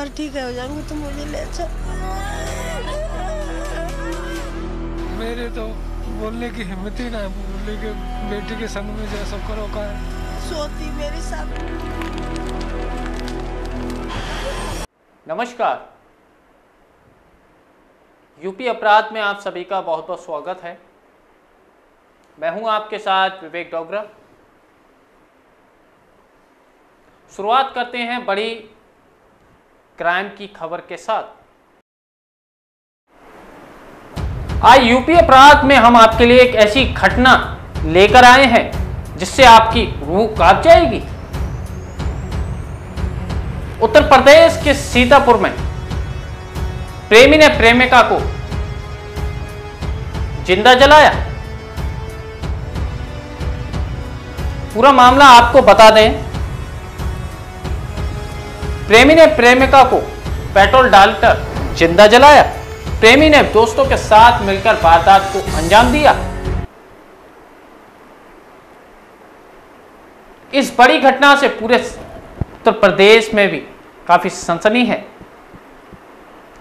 अगर ठीक हो जाऊंगी तो मुझे ले चल। मेरे तो बोलने की हिम्मत ही ना है, बोलने के बेटी के संग में जैसा करो का है। सोती मेरे साथ। नमस्कार, यूपी अपराध में आप सभी का बहुत बहुत स्वागत है। मैं हूं आपके साथ विवेक डोगरा। शुरुआत करते हैं बड़ी क्राइम की खबर के साथ। आज यूपी अपराध में हम आपके लिए एक ऐसी घटना लेकर आए हैं जिससे आपकी रूह कांप जाएगी। उत्तर प्रदेश के सीतापुर में प्रेमी ने प्रेमिका को जिंदा जलाया। पूरा मामला आपको बता दें। प्रेमी ने प्रेमिका को पेट्रोल डालकर जिंदा जलाया। प्रेमी ने दोस्तों के साथ मिलकर वारदात को अंजाम दिया। इस बड़ी घटना से पूरे उत्तर प्रदेश में भी काफी सनसनी है।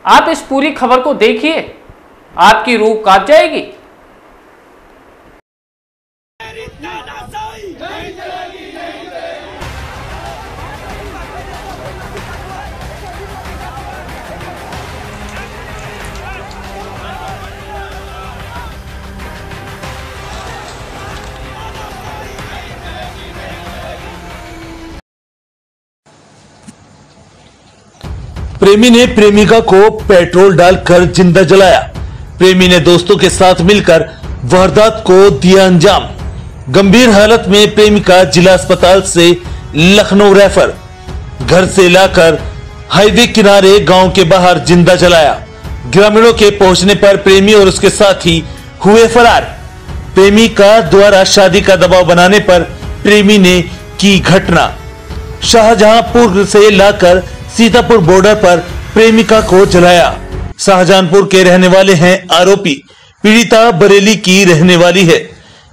आप इस पूरी खबर को देखिए, आपकी रूह कांप जाएगी। प्रेमी ने प्रेमिका को पेट्रोल डालकर जिंदा जलाया। प्रेमी ने दोस्तों के साथ मिलकर वारदात को दिया अंजाम। गंभीर हालत में प्रेमिका जिला अस्पताल से लखनऊ रेफर। घर से लाकर हाईवे किनारे गांव के बाहर जिंदा जलाया। ग्रामीणों के पहुंचने पर प्रेमी और उसके साथी हुए फरार। प्रेमिका द्वारा शादी का दबाव बनाने पर प्रेमी ने की घटना। शाहजहांपुर से लाकर सीतापुर बॉर्डर पर प्रेमिका को जलाया। शाहजहांपुर के रहने वाले हैं आरोपी। पीड़िता बरेली की रहने वाली है।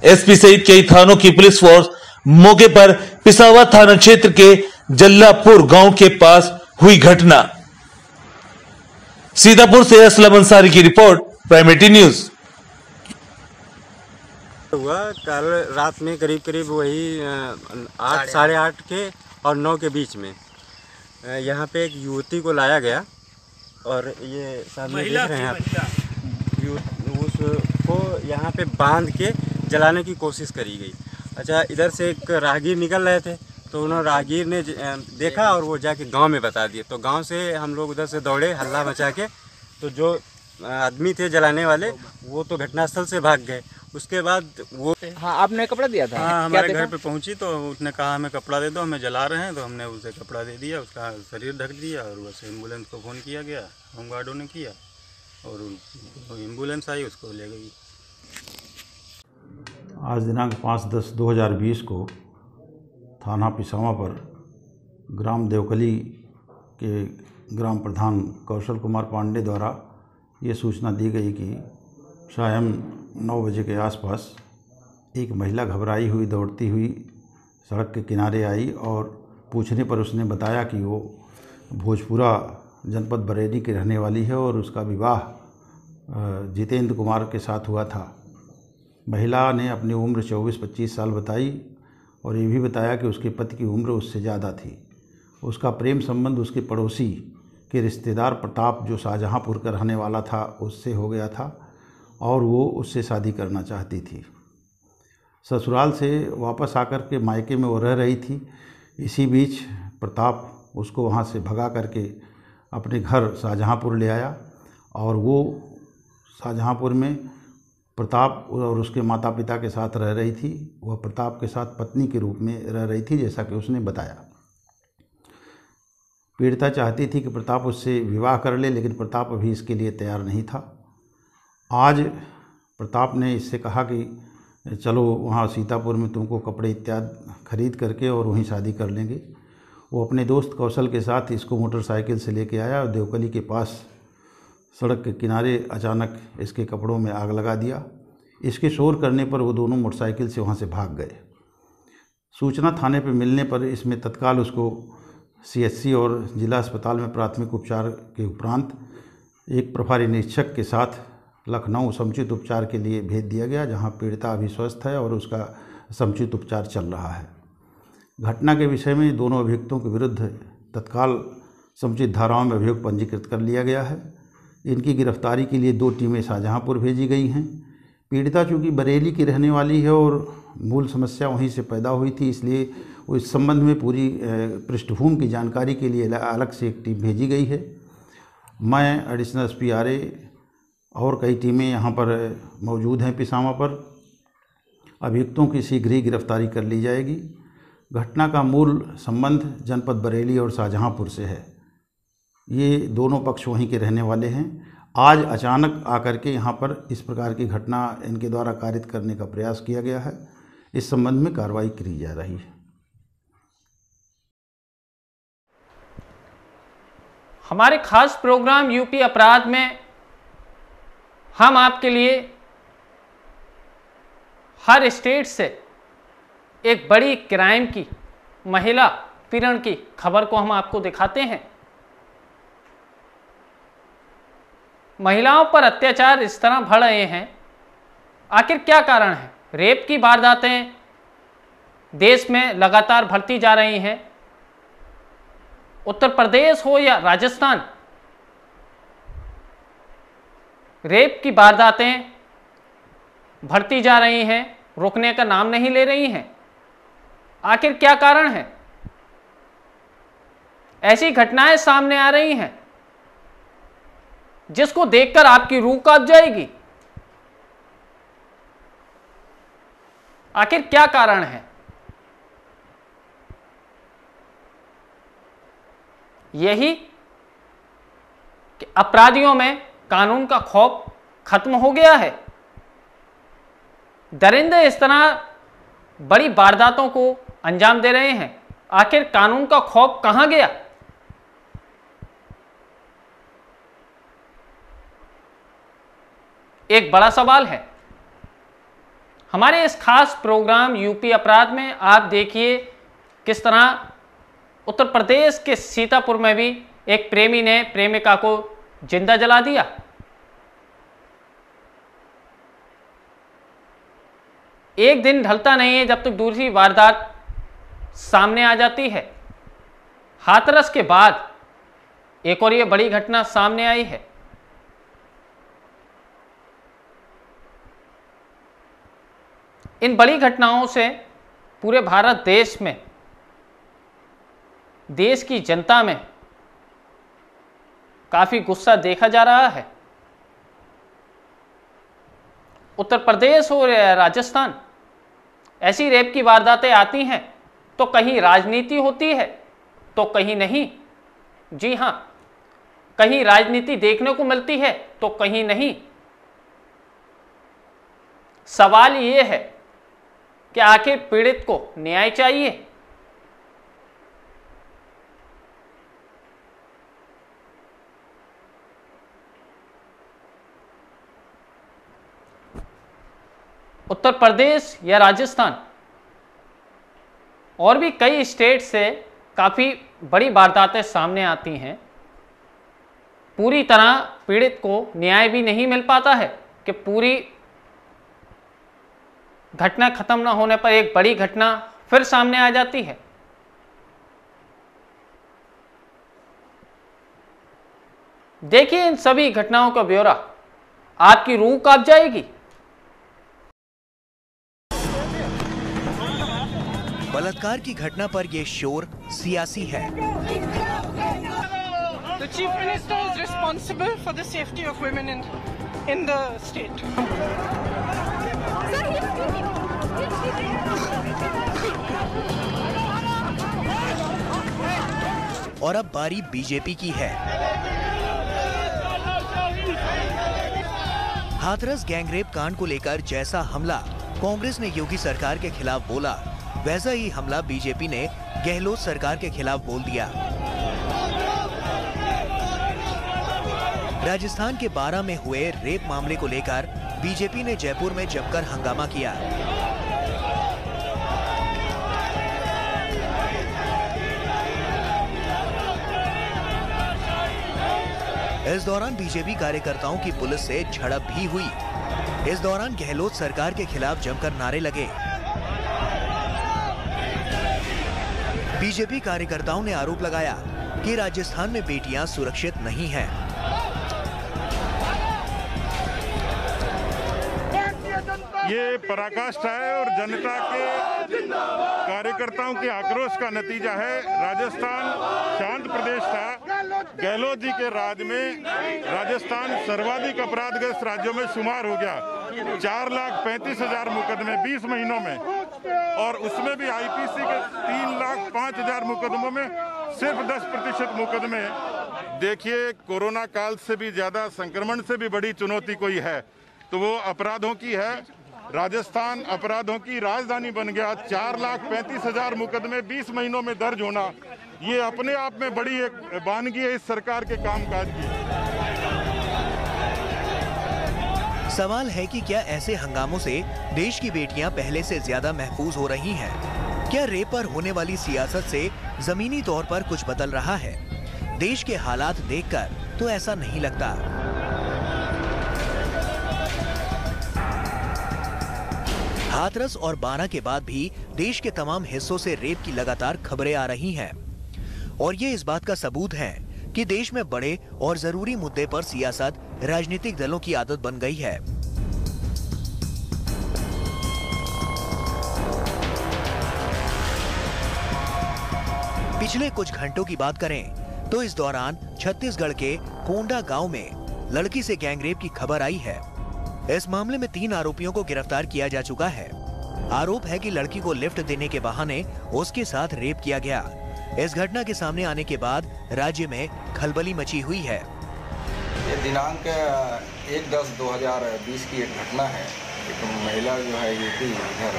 एसपी सहित कई थानों की पुलिस फोर्स मौके पर पिसावा थाना क्षेत्र के जल्लापुर गांव के पास हुई घटना। सीतापुर से असलम अंसारी की रिपोर्ट, प्राइमेटी न्यूज। हुआ कल रात में करीब वही 8 साढ़े 8 के और 9 के बीच में यहाँ पे एक युवती को लाया गया और ये सामने देख रहे हैं आप, उसको यहाँ पे बांध के जलाने की कोशिश करी गई। अच्छा, इधर से एक राहगीर निकल रहे थे तो उन्होंने राहगीर ने देखा और वो जाके गांव में बता दिया। तो गांव से हम लोग उधर से दौड़े हल्ला मचा के। तो जो आदमी थे जलाने वाले वो तो घटनास्थल से भाग गए। उसके बाद वो हाँ, आपने कपड़ा दिया था? हाँ, हमारे घर पे पहुंची तो उसने कहा हमें कपड़ा दे दो, हमें जला रहे हैं। तो हमने उसे कपड़ा दे दिया, उसका शरीर ढक दिया और बस एम्बुलेंस को फ़ोन किया गया, होमगार्डों ने किया और एम्बुलेंस आई, उसको ले गई। आज दिनांक 5/10/2020 को थाना पिसावा पर ग्राम देवकली के ग्राम प्रधान कौशल कुमार पांडे द्वारा ये सूचना दी गई कि शाम 9 बजे के आसपास एक महिला घबराई हुई दौड़ती हुई सड़क के किनारे आई और पूछने पर उसने बताया कि वो भोजपुरा जनपद बरेली की रहने वाली है और उसका विवाह जितेंद्र कुमार के साथ हुआ था। महिला ने अपनी उम्र 24-25 साल बताई और ये भी बताया कि उसके पति की उम्र उससे ज़्यादा थी। उसका प्रेम संबंध उसके पड़ोसी के रिश्तेदार प्रताप, जो शाहजहांपुर का रहने वाला था, उससे हो गया था और वो उससे शादी करना चाहती थी। ससुराल से वापस आकर के मायके में वो रह रही थी। इसी बीच प्रताप उसको वहाँ से भगा करके अपने घर शाहजहांपुर ले आया और वो शाहजहांपुर में प्रताप और उसके माता पिता के साथ रह रही थी। वह प्रताप के साथ पत्नी के रूप में रह रही थी, जैसा कि उसने बताया। पीड़िता चाहती थी कि प्रताप उससे विवाह कर ले, लेकिन प्रताप अभी इसके लिए तैयार नहीं था। आज प्रताप ने इससे कहा कि चलो वहाँ सीतापुर में तुमको कपड़े इत्यादि खरीद करके और वहीं शादी कर लेंगे। वो अपने दोस्त कौशल के साथ इसको मोटरसाइकिल से लेके आया और देवकली के पास सड़क के किनारे अचानक इसके कपड़ों में आग लगा दिया। इसके शोर करने पर वो दोनों मोटरसाइकिल से वहाँ से भाग गए। सूचना थाने पर मिलने पर इसमें तत्काल उसको CHC और जिला अस्पताल में प्राथमिक उपचार के उपरांत एक प्रभारी निरीक्षक के साथ लखनऊ समुचित उपचार के लिए भेज दिया गया, जहां पीड़िता अभी स्वस्थ है और उसका समुचित उपचार चल रहा है। घटना के विषय में दोनों अभियुक्तों के विरुद्ध तत्काल समुचित धाराओं में अभियोग पंजीकृत कर लिया गया है। इनकी गिरफ्तारी के लिए 2 टीमें शाहजहांपुर भेजी गई हैं। पीड़िता चूँकि बरेली की रहने वाली है और मूल समस्या वहीं से पैदा हुई थी, इसलिए इस संबंध में पूरी पृष्ठभूमि की जानकारी के लिए अलग से एक टीम भेजी गई है। मैं एडिशनल SP RA और कई टीमें यहाँ पर मौजूद हैं पिसामा पर। अभियुक्तों की शीघ्र ही गिरफ्तारी कर ली जाएगी। घटना का मूल संबंध जनपद बरेली और शाहजहांपुर से है। ये दोनों पक्ष वहीं के रहने वाले हैं। आज अचानक आकर के यहाँ पर इस प्रकार की घटना इनके द्वारा कारित करने का प्रयास किया गया है। इस संबंध में कार्रवाई की जा रही है। हमारे खास प्रोग्राम यूपी अपराध में हम आपके लिए हर स्टेट से एक बड़ी क्राइम की, महिला पीड़न की खबर को हम आपको दिखाते हैं। महिलाओं पर अत्याचार इस तरह बढ़ रहे हैं, आखिर क्या कारण है? रेप की वारदातें देश में लगातार बढ़ती जा रही हैं। उत्तर प्रदेश हो या राजस्थान, रेप की वारदातें बढ़ती जा रही हैं, रुकने का नाम नहीं ले रही हैं। आखिर क्या कारण है? ऐसी घटनाएं सामने आ रही हैं जिसको देखकर आपकी रूह कांप जाएगी। आखिर क्या कारण है? यही कि अपराधियों में कानून का खौफ खत्म हो गया है। दरिंदे इस तरह बड़ी वारदातों को अंजाम दे रहे हैं। आखिर कानून का खौफ कहां गया? एक बड़ा सवाल है। हमारे इस खास प्रोग्राम यूपी अपराध में आप देखिए किस तरह उत्तर प्रदेश के सीतापुर में भी एक प्रेमी ने प्रेमिका को जिंदा जला दिया। एक दिन ढलता नहीं है जब तक दूसरी वारदात सामने आ जाती है। हाथरस के बाद एक और ये बड़ी घटना सामने आई है। इन बड़ी घटनाओं से पूरे भारत देश में, देश की जनता में काफी गुस्सा देखा जा रहा है। उत्तर प्रदेश और राजस्थान, ऐसी रेप की वारदातें आती हैं तो कहीं राजनीति होती है तो कहीं नहीं। जी हां, कहीं राजनीति देखने को मिलती है तो कहीं नहीं। सवाल यह है कि आखिर पीड़ित को न्याय चाहिए। उत्तर प्रदेश या राजस्थान और भी कई स्टेट से काफ़ी बड़ी वारदातें सामने आती हैं। पूरी तरह पीड़ित को न्याय भी नहीं मिल पाता है कि पूरी घटना खत्म ना होने पर एक बड़ी घटना फिर सामने आ जाती है। देखिए इन सभी घटनाओं का ब्यौरा, आपकी रूह कांप जाएगी। बलात्कार की घटना पर यह शोर सियासी है। The Chief Minister is responsible for the safety of women in the state. और अब बारी बीजेपी की है। हाथरस गैंगरेप कांड को लेकर जैसा हमला कांग्रेस ने योगी सरकार के खिलाफ बोला, वैसा ही हमला बीजेपी ने गहलोत सरकार के खिलाफ बोल दिया। राजस्थान के बारां में हुए रेप मामले को लेकर बीजेपी ने जयपुर में जमकर हंगामा किया। इस दौरान बीजेपी कार्यकर्ताओं की पुलिस से झड़प भी हुई। इस दौरान गहलोत सरकार के खिलाफ जमकर नारे लगे। बीजेपी कार्यकर्ताओं ने आरोप लगाया कि राजस्थान में बेटियां सुरक्षित नहीं हैं। ये पराकाष्ठा है और जनता के कार्यकर्ताओं के आक्रोश का नतीजा है। राजस्थान शांत प्रदेश था। गहलोत जी के राज में राजस्थान सर्वाधिक अपराधग्रस्त राज्यों में शुमार हो गया। 4,35,000 मुकदमे 20 महीनों में, और उसमें भी आईपीसी के 3,05,000 मुकदमों में सिर्फ 10% मुकदमे। देखिए, कोरोना काल से भी ज्यादा, संक्रमण से भी बड़ी चुनौती कोई है तो वो अपराधों की है। राजस्थान अपराधों की राजधानी बन गया। 4,35,000 मुकदमे 20 महीनों में दर्ज होना, ये अपने आप में बड़ी एक वानगी है इस सरकार के कामकाज की। सवाल है कि क्या ऐसे हंगामों से देश की बेटियां पहले से ज्यादा महफूज हो रही हैं? क्या रेप पर होने वाली सियासत से जमीनी तौर पर कुछ बदल रहा है? देश के हालात देखकर तो ऐसा नहीं लगता। हाथरस और बारा के बाद भी देश के तमाम हिस्सों से रेप की लगातार खबरें आ रही हैं, और ये इस बात का सबूत है कि देश में बड़े और जरूरी मुद्दे पर सियासत राजनीतिक दलों की आदत बन गई है। पिछले कुछ घंटों की बात करें तो इस दौरान छत्तीसगढ़ के कोंडा गांव में लड़की से गैंगरेप की खबर आई है। इस मामले में 3 आरोपियों को गिरफ्तार किया जा चुका है। आरोप है कि लड़की को लिफ्ट देने के बहाने उसके साथ रेप किया गया। इस घटना के सामने आने के बाद राज्य में खलबली मची हुई है। ये दिनांक 1/10/2020 की एक घटना है। एक महिला जो है यूपी इधर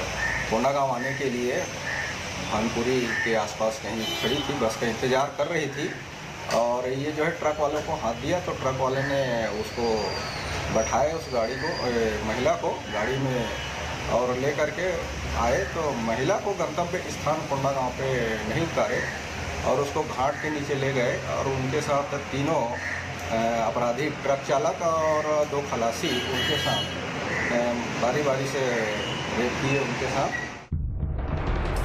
कोंडा गाँव आने के लिए भानपुरी के आसपास कहीं खड़ी थी, बस का इंतजार कर रही थी, और ये जो है ट्रक वालों को हाथ दिया तो ट्रक वाले ने उसको बैठाए, उस गाड़ी को, महिला को गाड़ी में, और ले करके आए तो महिला को गंतव्य स्थान कोंडा गांव पे नहीं उतारे और उसको घाट के नीचे ले गए, और उनके साथ 3 अपराधी, ट्रक चालक और 2 खलासी, उनके साथ बारी बारी से रेप किए उनके साथ।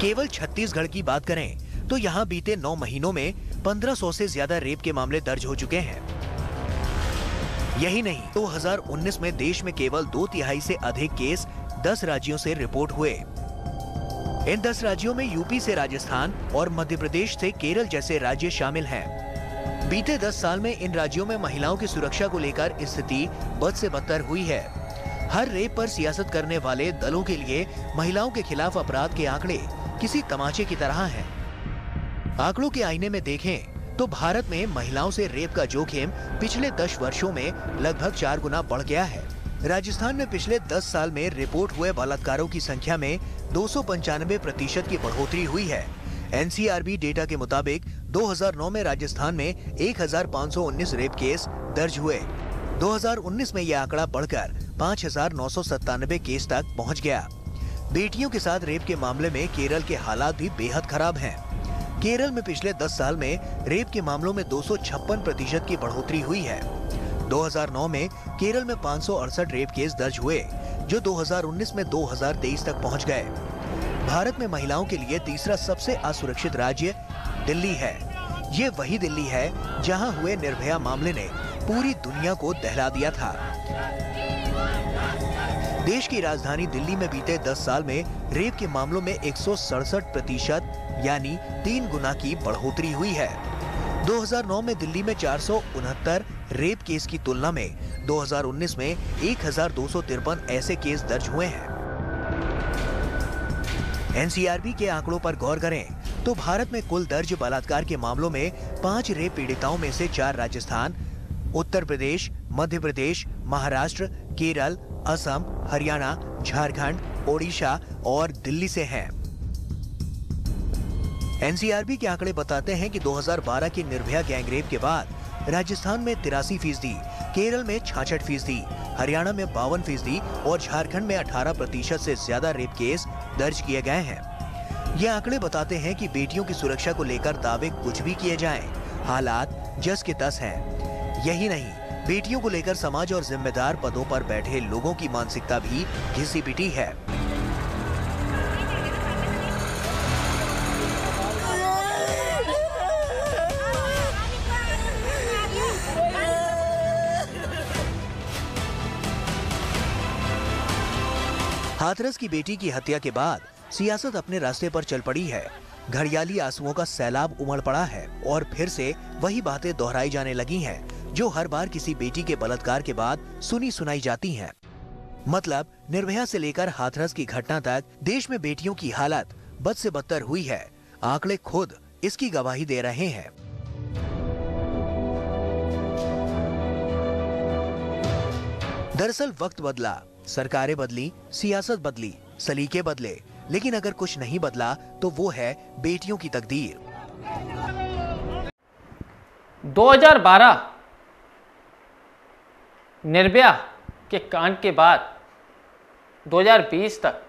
केवल छत्तीसगढ़ की बात करें तो यहाँ बीते 9 महीनों में 1500 से ज्यादा रेप के मामले दर्ज हो चुके हैं। यही नहीं, 2019 में देश में केवल 2/3 से अधिक केस 10 राज्यों से रिपोर्ट हुए। इन 10 राज्यों में यूपी से राजस्थान और मध्य प्रदेश से केरल जैसे राज्य शामिल हैं। बीते 10 साल में इन राज्यों में महिलाओं की सुरक्षा को लेकर स्थिति बद से बदतर हुई है। हर रेप पर सियासत करने वाले दलों के लिए महिलाओं के खिलाफ अपराध के आंकड़े किसी तमाचे की तरह हैं। आंकड़ों के आईने में देखें तो भारत में महिलाओं से रेप का जोखिम पिछले 10 वर्षों में लगभग 4 गुना बढ़ गया है। राजस्थान में पिछले 10 साल में रिपोर्ट हुए बलात्कारों की संख्या में 295% की बढ़ोतरी हुई है। एनसीआरबी डेटा के मुताबिक 2009 में राजस्थान में 1519 रेप केस दर्ज हुए। 2019 में यह आंकड़ा बढ़कर 5997 केस तक पहुंच गया। बेटियों के साथ रेप के मामले में केरल के हालात भी बेहद खराब हैं। केरल में पिछले 10 साल में रेप के मामलों में 256% की बढ़ोतरी हुई है। 2009 में केरल में 568 रेप केस दर्ज हुए, जो 2019 में 2023 तक पहुंच गए। भारत में महिलाओं के लिए तीसरा सबसे असुरक्षित राज्य दिल्ली है। ये वही दिल्ली है जहां हुए निर्भया मामले ने पूरी दुनिया को दहला दिया था। देश की राजधानी दिल्ली में बीते 10 साल में रेप के मामलों में 167% यानी 3 गुना की बढ़ोतरी हुई है। 2009 में दिल्ली में 469 रेप केस की तुलना में 2019 में 1253 ऐसे केस दर्ज हुए हैं। एनसीआरबी के आंकड़ों पर गौर करें तो भारत में कुल दर्ज बलात्कार के मामलों में 5 रेप पीड़िताओं में से 4 राजस्थान, उत्तर प्रदेश, मध्य प्रदेश, महाराष्ट्र, केरल, असम, हरियाणा, झारखंड, ओडिशा और दिल्ली से हैं। एनसीआरबी के आंकड़े बताते हैं कि 2012 के निर्भया गैंगरेप के बाद राजस्थान में 83%, केरल में 66%, हरियाणा में 52% और झारखंड में 18% से ज्यादा रेप केस दर्ज किए गए हैं। ये आंकड़े बताते हैं कि बेटियों की सुरक्षा को लेकर दावे कुछ भी किए जाएं, हालात जस के तस हैं। यही नहीं, बेटियों को लेकर समाज और जिम्मेदार पदों पर बैठे लोगों की मानसिकता भी घिसी पिटी है। हाथरस की बेटी की हत्या के बाद सियासत अपने रास्ते पर चल पड़ी है। घड़ियाली आंसुओं का सैलाब उमड़ पड़ा है और फिर से वही बातें दोहराई जाने लगी हैं जो हर बार किसी बेटी के बलात्कार के बाद सुनी सुनाई जाती हैं। मतलब निर्भया से लेकर हाथरस की घटना तक देश में बेटियों की हालत बद से बदतर हुई है। आंकड़े खुद इसकी गवाही दे रहे हैं। दरअसल वक्त बदला, सरकारें बदली, सियासत बदली, सलीके बदले, लेकिन अगर कुछ नहीं बदला तो वो है बेटियों की तकदीर। 2012 निर्भया के कांड के बाद 2020 तक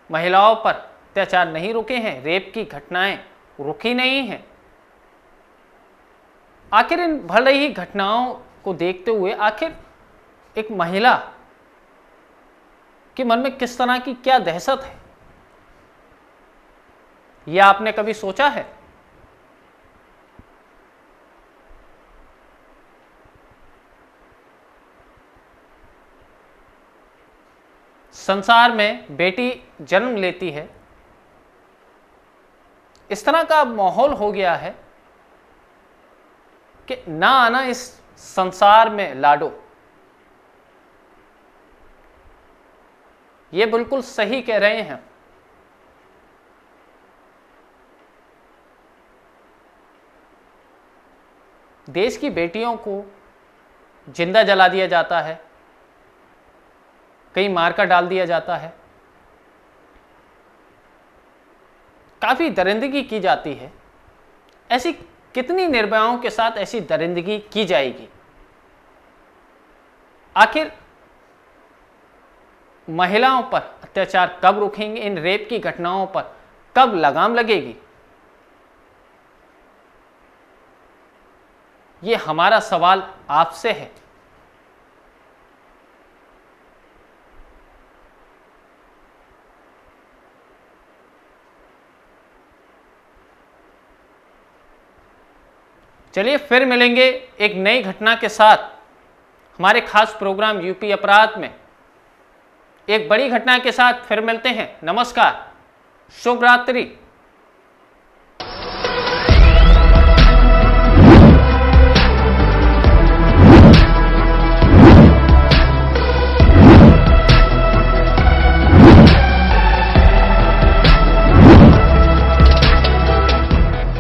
महिलाओं पर अत्याचार नहीं रुके हैं, रेप की घटनाएं रुकी नहीं हैं। आखिर इन बढ़ रही घटनाओं को देखते हुए आखिर एक महिला के मन में किस तरह की क्या दहशत है, यह आपने कभी सोचा है? संसार में बेटी जन्म लेती है, इस तरह का माहौल हो गया है कि ना आना इस संसार में लाडो। ये बिल्कुल सही कह रहे हैं। देश की बेटियों को जिंदा जला दिया जाता है, कहीं मार कर डाल दिया जाता है, काफी दरिंदगी की जाती है। ऐसी कितनी निर्भयाओं के साथ ऐसी दरिंदगी की जाएगी? आखिर महिलाओं पर अत्याचार कब रुकेंगे? इन रेप की घटनाओं पर कब लगाम लगेगी? ये हमारा सवाल आपसे है। चलिए फिर मिलेंगे एक नई घटना के साथ हमारे खास प्रोग्राम यूपी अपराध में। एक बड़ी घटना के साथ फिर मिलते हैं। नमस्कार, शुभ रात्रि।